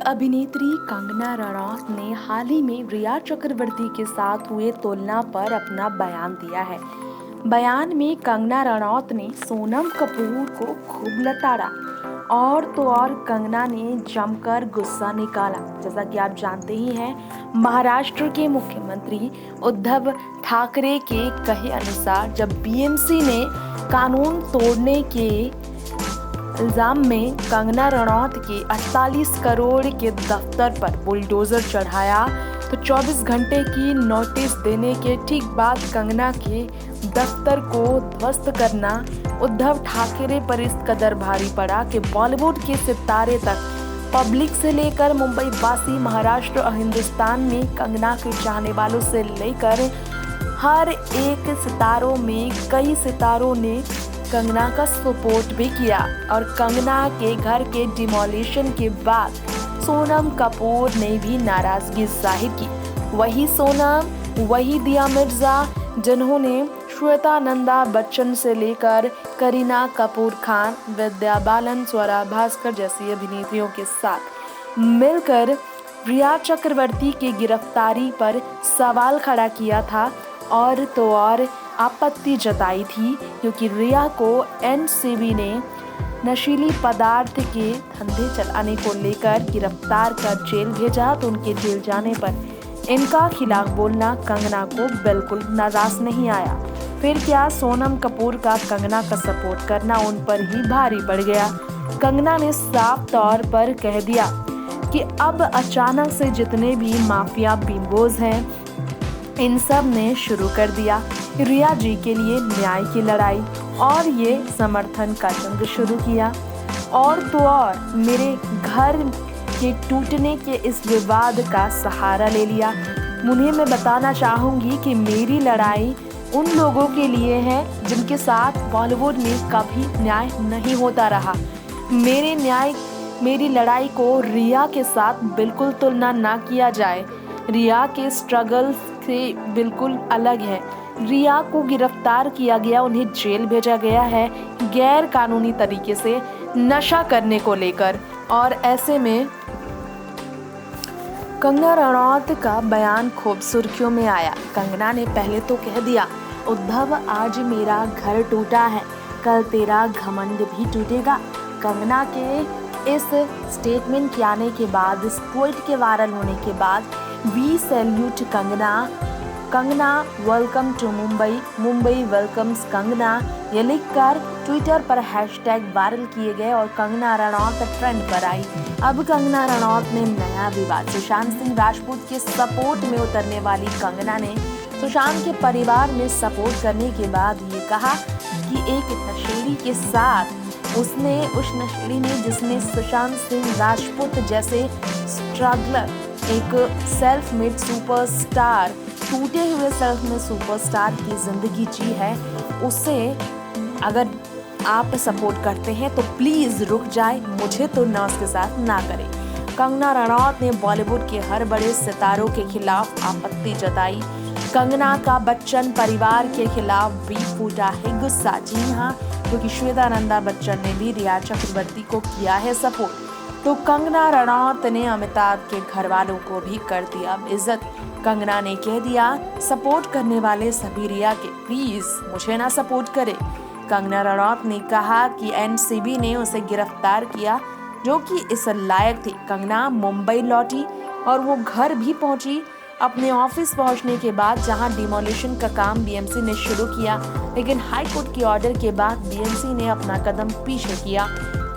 अभिनेत्री कंगना रनौत ने हाल ही में रिया चक्रवर्ती के साथ हुए तुलना पर अपना बयान दिया है। बयान में कंगना रनौत ने सोनम कपूर को खूब लताड़ा और तो और कंगना ने जमकर गुस्सा निकाला। जैसा कि आप जानते ही हैं, महाराष्ट्र के मुख्यमंत्री उद्धव ठाकरे के कहे अनुसार जब बीएमसी ने कानून तोड़ने के इल्जाम में कंगना रनौत के 48 करोड़ के दफ्तर पर बुलडोजर चढ़ाया तो 24 घंटे की नोटिस देने के ठीक बाद कंगना के दफ्तर को ध्वस्त करना उद्धव ठाकरे पर इस कदर भारी पड़ा कि बॉलीवुड के सितारे तक पब्लिक से लेकर मुंबई वासी, महाराष्ट्र और हिंदुस्तान में कंगना के चाहने वालों से लेकर हर एक सितारों में कई सितारों ने कंगना का सपोर्ट भी किया। और कंगना के घर के डिमोलिशन के बाद सोनम कपूर ने भी नाराजगी जाहिर की। वही सोनम, वही दिया मिर्जा, जिन्होंने श्वेता नंदा बच्चन से लेकर करीना कपूर खान, विद्या बालन, स्वरा भास्कर जैसी अभिनेत्रियों के साथ मिलकर रिया चक्रवर्ती की गिरफ्तारी पर सवाल खड़ा किया था और तो और आपत्ति जताई थी, क्योंकि रिया को एनसीबी ने नशीली पदार्थ के धंधे चलाने को लेकर गिरफ्तार कर जेल भेजा। तो उनके जेल जाने पर इनका खिलाफ बोलना कंगना को बिल्कुल नाराज नहीं आया। फिर क्या, सोनम कपूर का कंगना का सपोर्ट करना उन पर ही भारी पड़ गया। कंगना ने साफ तौर पर कह दिया कि अब अचानक से जितने भी माफिया बिम्बोज हैं, इन सब ने शुरू कर दिया रिया जी के लिए न्याय की लड़ाई और ये समर्थन का जंग शुरू किया। और तो और मेरे घर के टूटने के इस विवाद का सहारा ले लिया। उन्हें मैं बताना चाहूँगी कि मेरी लड़ाई उन लोगों के लिए है जिनके साथ बॉलीवुड में कभी न्याय नहीं होता रहा। मेरी लड़ाई को रिया के साथ बिल्कुल तुलना ना किया जाए। रिया के स्ट्रगल से बिल्कुल अलग है। रिया को गिरफ्तार किया गया, उन्हें जेल भेजा गया है गैर कानूनी तरीके से नशा करने को लेकर। और ऐसे में कंगना रनौत का बयान खूब सुर्खियों में आया। कंगना ने पहले तो कह दिया, उद्धव आज मेरा घर टूटा है, कल तेरा घमंड भी टूटेगा। कंगना के इस स्टेटमेंट के आने के बाद, इस ट्वीट के वायरल होने के बाद, we salute Kangana welcome to Mumbai welcomes Kangana, ये लिखकर ट्विटर पर हैशटैग वायरल किए गए और कंगना रनौत ट्रेंड पर आई। अब कंगना रनौत ने नया विवाद। सुशांत सिंह राजपूत के सपोर्ट में उतरने वाली कंगना ने सुशांत के परिवार में सपोर्ट करने के बाद ये कहा कि एक नशेड़ी के साथ उस नशेड़ी ने जिसने सुशांत सिंह राजपूत जैसे स्ट्रगलर, एक सेल्फ मेड सुपरस्टार, टूटे हुए सेल्फ में सुपरस्टार की जिंदगी जी है, उससे अगर आप सपोर्ट करते हैं तो प्लीज रुक जाए, मुझे तो ना उसके साथ ना करें। कंगना रनौत ने बॉलीवुड के हर बड़े सितारों के खिलाफ आपत्ति जताई। कंगना का बच्चन परिवार के खिलाफ भी फूटा है गुस्सा। जी हाँ, क्योंकि श्वेता नंदा बच्चन ने भी रिया चक्रवर्ती को किया है सपोर्ट, तो कंगना रनौत ने अमिताभ के घर वालों को भी कर दिया इज्जत। कंगना ने कह दिया, सपोर्ट करने वाले सभी रिया के प्लीज मुझे ना सपोर्ट करे। कंगना रनौत ने कहा कि एनसीबी ने उसे गिरफ्तार किया जो कि इस लायक थी। कंगना मुंबई लौटी और वो घर भी पहुंची अपने ऑफिस पहुंचने के बाद, जहां डिमोलिशन का काम बीएमसी ने शुरू किया, लेकिन हाई कोर्ट के ऑर्डर के बाद बीएमसी ने अपना कदम पीछे किया।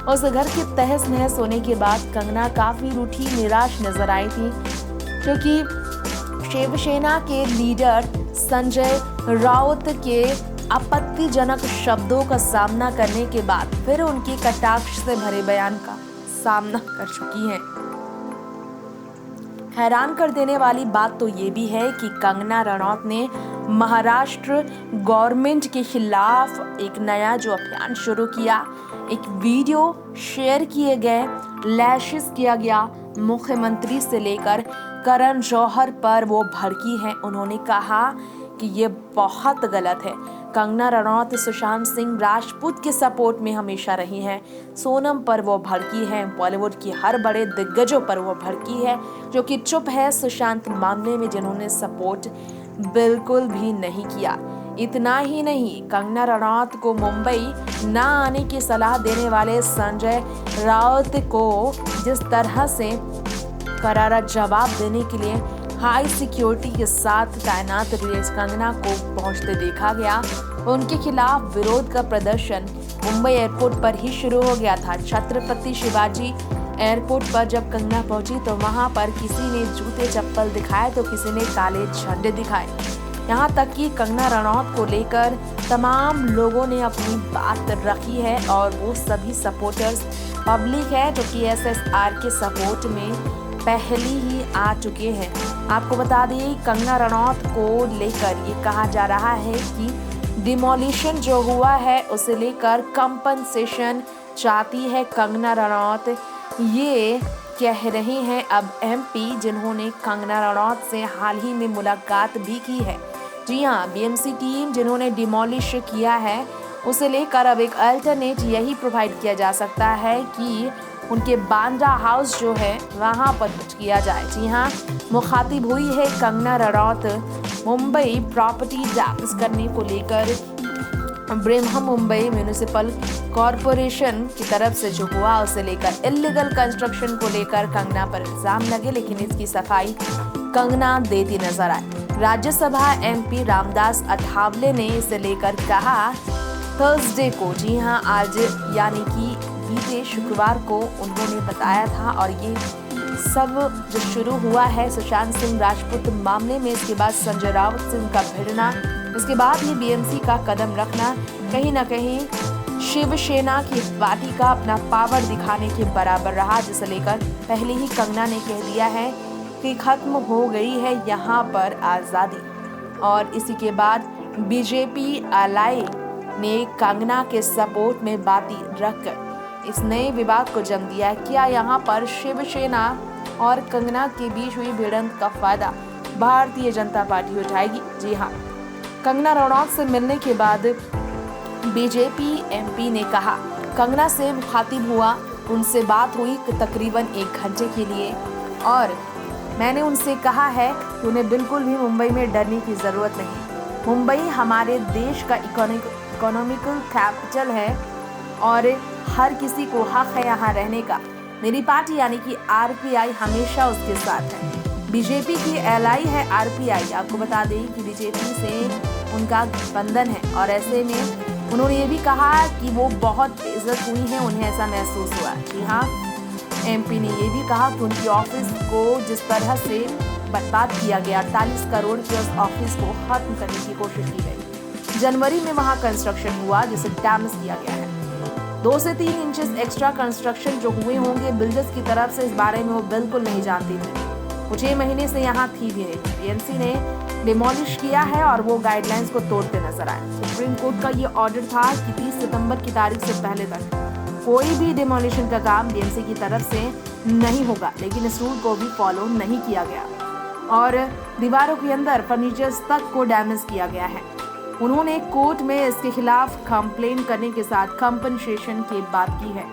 उस घर के तहस नहस होने के बाद कंगना काफी रूठी, निराश नजर आई थी, क्योंकि शिवसेना के लीडर संजय राउत के आपत्तिजनक शब्दों का सामना करने के बाद फिर उनके कटाक्ष से भरे बयान का सामना कर चुकी हैं। हैरान कर देने वाली बात तो ये भी है कि कंगना रनौत ने महाराष्ट्र गवर्नमेंट के खिलाफ एक नया जो अभियान शुरू किया, एक वीडियो शेयर किए गए, लैशेस किया गया मुख्यमंत्री से लेकर करण जौहर पर वो भड़की हैं। उन्होंने कहा कि ये बहुत गलत है। कंगना रनौत सुशांत सिंह राजपूत के सपोर्ट में हमेशा रही हैं। सोनम पर वो भड़की हैं, बॉलीवुड की हर बड़े दिग्गजों पर वो भड़की है, जो कि चुप है सुशांत मामले में, जिन्होंने सपोर्ट बिल्कुल भी नहीं किया। इतना ही नहीं, कंगना रनौत को मुंबई न आने की सलाह देने वाले संजय राउत को जिस तरह से करारा जवाब देने के लिए हाई सिक्योरिटी के साथ तैनात कंगना को पहुंचते देखा गया, उनके खिलाफ विरोध का प्रदर्शन मुंबई एयरपोर्ट पर ही शुरू हो गया था। छत्रपति शिवाजी एयरपोर्ट पर जब कंगना पहुंची तो वहां पर किसी ने जूते चप्पल दिखाए तो किसी ने काले झंडे दिखाए। यहाँ तक कि कंगना रनौत को लेकर तमाम लोगों ने अपनी बात रखी है और वो सभी सपोर्टर्स पब्लिक है जो कि SSR के सपोर्ट में पहले ही आ चुके हैं। आपको बता दें, कंगना रनौत को लेकर ये कहा जा रहा है कि डिमोलिशन जो हुआ है उसे लेकर कंपनसेशन चाहती है कंगना रनौत। ये कह रहे हैं अब MP, जिन्होंने कंगना रनौत से हाल ही में मुलाकात भी की है। जी हाँ, BMC टीम जिन्होंने डिमोलिश किया है उसे लेकर अब एक अल्टरनेट यही प्रोवाइड किया जा सकता है कि उनके बांद्रा हाउस जो है वहाँ पर कुछ किया जाए। जी हाँ, मुखातिब हुई है कंगना रनौत मुंबई प्रॉपर्टी टैक्स करने को लेकर ब्रह्म मुंबई म्यूनिसिपल कॉरपोरेशन की तरफ से जो हुआ उसे लेकर इल्लीगल कंस्ट्रक्शन को लेकर कंगना पर इल्जाम लगे, लेकिन इसकी सफाई कंगना देती नजर आई। राज्यसभा MP रामदास अठावले ने इसे लेकर कहा थर्सडे को, जी हाँ आज यानी कि बीते शुक्रवार को उन्होंने बताया था। और ये सब जो शुरू हुआ है सुशांत सिंह राजपूत मामले में, इसके बाद संजय राउत सिंह का भिड़ना, इसके बाद ये BMC का कदम रखना कहीं ना कहीं शिवसेना की पार्टी का अपना पावर दिखाने के बराबर रहा, जिसे लेकर पहले ही कंगना ने कह दिया है कि खत्म हो गई है यहाँ पर आज़ादी। और इसी के बाद BJP अलाई ने कंगना के सपोर्ट में बाती रखकर इस नए विवाद को जन्म दिया है। क्या यहाँ पर शिवसेना और कंगना के बीच हुई भिड़ंत का फायदा भारतीय जनता पार्टी उठाएगी? जी हाँ, कंगना रनौत से मिलने के बाद BJP MP ने कहा, कंगना से मुखातिब हुआ, उनसे बात हुई तकरीबन 1 घंटे के लिए और मैंने उनसे कहा है कि उन्हें बिल्कुल भी मुंबई में डरने की ज़रूरत नहीं। मुंबई हमारे देश का इकोनॉमिकल कैपिटल है और हर किसी को हक है यहाँ रहने का। मेरी पार्टी यानी कि RPI हमेशा उसके साथ है। BJP की एलाई है RPI। आपको बता दें कि BJP से उनका बंधन है और ऐसे में उन्होंने ये भी कहा कि वो बहुत बेइज्जत हुई हैं, उन्हें ऐसा महसूस हुआ। जी हाँ, MP ने ये भी कहा कि उनकी ऑफिस को जिस तरह से बर्बाद किया गया, 48 करोड़ के उस ऑफिस को खत्म करने की कोशिश की गई। जनवरी में वहाँ कंस्ट्रक्शन हुआ जिसे डैमेज किया गया है। 2 से 3 इंचेस एक्स्ट्रा कंस्ट्रक्शन जो हुए होंगे बिल्डर्स की तरफ से, इस बारे में वो बिल्कुल नहीं जानती थी। वो 6 महीने से यहाँ थी भी नहीं। BMC ने डिमोलिश किया है और वो गाइडलाइंस को तोड़ते नजर आए। सुप्रीम कोर्ट का ये ऑर्डर था कि 30 सितंबर की तारीख से पहले तक कोई भी डिमोलिशन का काम BMC की तरफ से नहीं होगा, लेकिन इस रूल को भी फॉलो नहीं किया गया और दीवारों के अंदर फर्नीचर्स तक को डैमेज किया गया है। उन्होंने कोर्ट में इसके खिलाफ कंप्लेन करने के साथ कंपनसेशन की बात की है।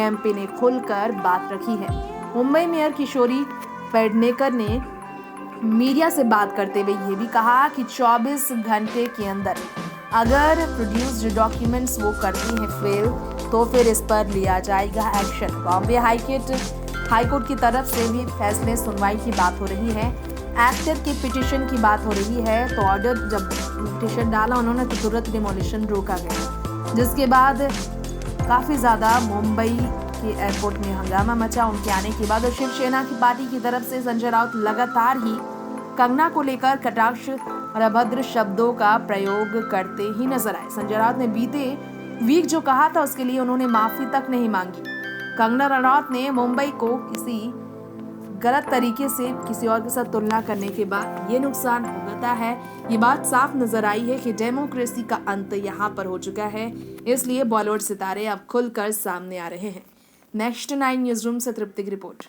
MP ने खुलकर बात रखी है। मुंबई मेयर किशोरी पेडनेकर ने मीडिया से बात करते हुए ये भी कहा कि 24 घंटे के अंदर अगर प्रोड्यूस्ड डॉक्यूमेंट्स वो करती हैं फेल तो फिर इस पर लिया जाएगा एक्शन। बॉम्बे हाईकोर्ट की तरफ से भी फैसले सुनवाई की बात हो रही है। एक्टर की पिटीशन की बात हो रही है, तो ऑर्डर जब पिटीशन डाला उन्होंने तो तुरंत डिमोलिशन रोका गया, जिसके बाद काफ़ी ज़्यादा मुंबई के एयरपोर्ट में हंगामा मचा उनके आने के बाद। और शिवसेना की पार्टी की तरफ से संजय राउत लगातार ही कंगना को लेकर कटाक्ष और अभद्र शब्दों का प्रयोग करते ही नजर आए। संजय राउत ने बीते वीक जो कहा था उसके लिए उन्होंने माफी तक नहीं मांगी। कंगना रनौत ने मुंबई को किसी गलत तरीके से किसी और के साथ तुलना करने के बाद ये नुकसान भुगता है। ये बात साफ नजर आई है कि डेमोक्रेसी का अंत यहाँ पर हो चुका है, इसलिए बॉलीवुड सितारे अब खुलकर सामने आ रहे हैं। नेक्स्ट 9 न्यूज रूम से तृप्ति की रिपोर्ट।